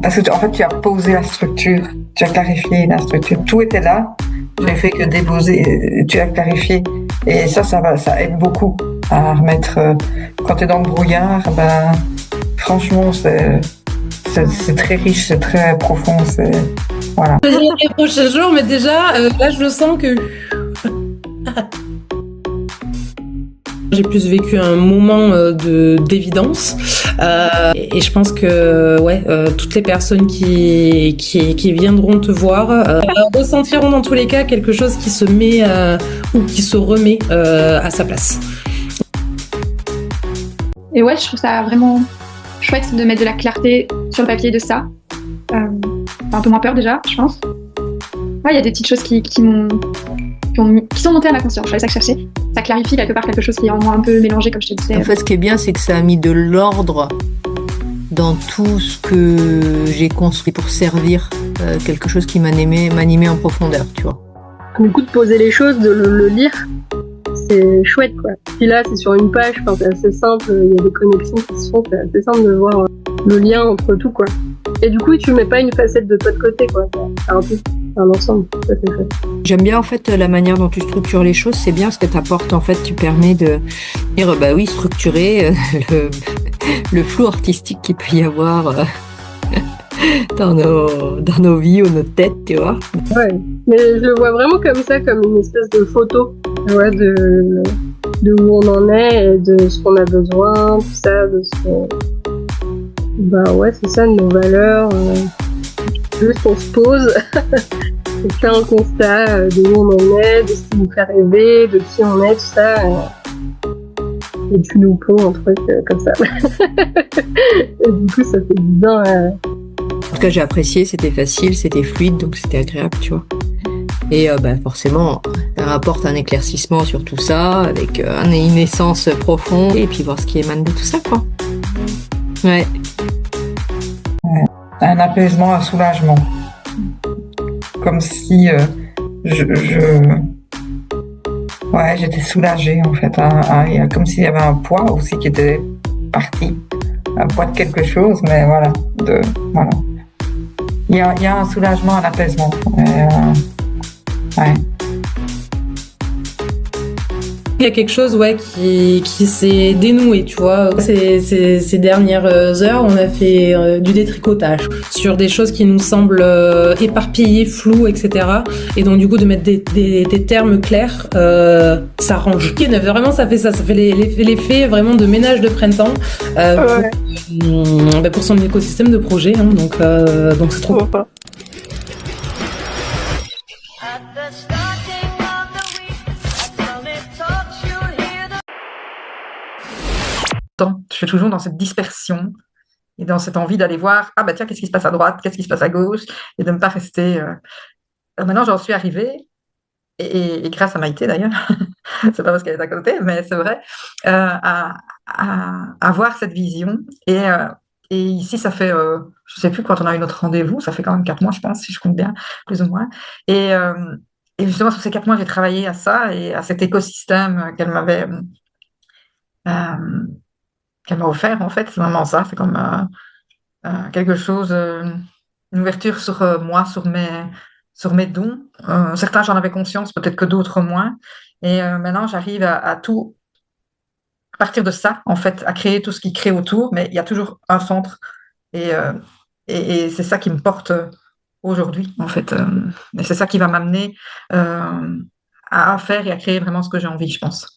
parce que en fait, tu as posé la structure, tu as clarifié la structure. Tout était là. Tu n'as fait que déposer, tu as clarifié. Et ça aide beaucoup à remettre. Quand tu es dans le brouillard, ben, franchement, c'est très riche, c'est très profond. Voilà. Je vais dire les prochains jours, mais déjà, là, je le sens que. J'ai plus vécu un moment d'évidence et je pense que toutes les personnes qui viendront te voir ressentiront dans tous les cas quelque chose qui se met ou qui se remet à sa place. Et ouais, je trouve ça vraiment chouette de mettre de la clarté sur le papier de ça. T'as un peu moins peur déjà, je pense. Ouais, il y a des petites choses qui sont montées à ma conscience. C'est ça que je cherchais. Ça clarifie quelque part quelque chose qui est en moi un peu mélangé, comme je te disais. En fait, ce qui est bien, c'est que ça a mis de l'ordre dans tout ce que j'ai construit pour servir quelque chose qui m'animait en profondeur, tu vois. Du coup, de poser les choses, de le lire, c'est chouette, quoi. Puis là, c'est sur une page, enfin, c'est assez simple, il y a des connexions qui se font, c'est assez simple de voir le lien entre tout, quoi. Et du coup, tu mets pas une facette de toi de côté, quoi. C'est un tout, un ensemble, ça c'est chouette. J'aime bien en fait la manière dont tu structures les choses, c'est bien ce que t'apportes, en fait, tu permets de dire, bah oui, structurer le flou artistique qu'il peut y avoir dans nos vies ou nos têtes, tu vois. Ouais, mais je le vois vraiment comme ça, comme une espèce de photo, tu vois, de où on en est et de ce qu'on a besoin, tout ça, de ce qu'on... Bah ouais, c'est ça, de nos valeurs. Juste on se pose, on fait un constat de où on en est, de ce qui nous fait rêver, de qui on est, tout ça. Et tu nous ponds un truc comme ça. Et du coup, ça fait du bien. En tout cas, j'ai apprécié, c'était facile, c'était fluide, donc c'était agréable, tu vois. Et forcément, ça apporte un éclaircissement sur tout ça, avec une essence profonde, et puis voir ce qui émane de tout ça, quoi. Ouais. Un apaisement, un soulagement. Comme si j'étais soulagée, en fait. Comme s'il y avait un poids aussi qui était parti. Un poids de quelque chose, mais voilà. Voilà. Il y a un soulagement, un apaisement. Ouais. Il y a quelque chose qui s'est dénoué, tu vois. Ces dernières heures, on a fait du détricotage sur des choses qui nous semblent éparpillées, floues, etc. Et donc du coup de mettre des termes clairs, ça range. Vraiment, ça fait ça. Ça fait l'effet vraiment de ménage de printemps pour son écosystème de projet. Hein, donc c'est trop. Je suis toujours dans cette dispersion et dans cette envie d'aller voir, ah bah tiens, qu'est-ce qui se passe à droite, qu'est-ce qui se passe à gauche, et de ne pas rester... Maintenant, j'en suis arrivée, et grâce à Maïté d'ailleurs, c'est pas parce qu'elle est à côté, mais c'est vrai, à avoir cette vision. Et ici, ça fait, je sais plus quand on a eu notre rendez-vous, ça fait quand même 4 mois, je pense, si je compte bien, plus ou moins. Et justement, sur ces 4 mois, j'ai travaillé à ça et à cet écosystème qu'elle m'avait... qu'elle m'a offert, en fait, c'est vraiment ça, c'est comme quelque chose, une ouverture sur moi, sur mes dons. Certains, j'en avais conscience, peut-être que d'autres moins. Et maintenant, j'arrive à tout, à partir de ça, en fait, à créer tout ce qui crée autour, mais il y a toujours un centre. Et c'est ça qui me porte aujourd'hui, en fait. Et c'est ça qui va m'amener à faire et à créer vraiment ce que j'ai envie, je pense.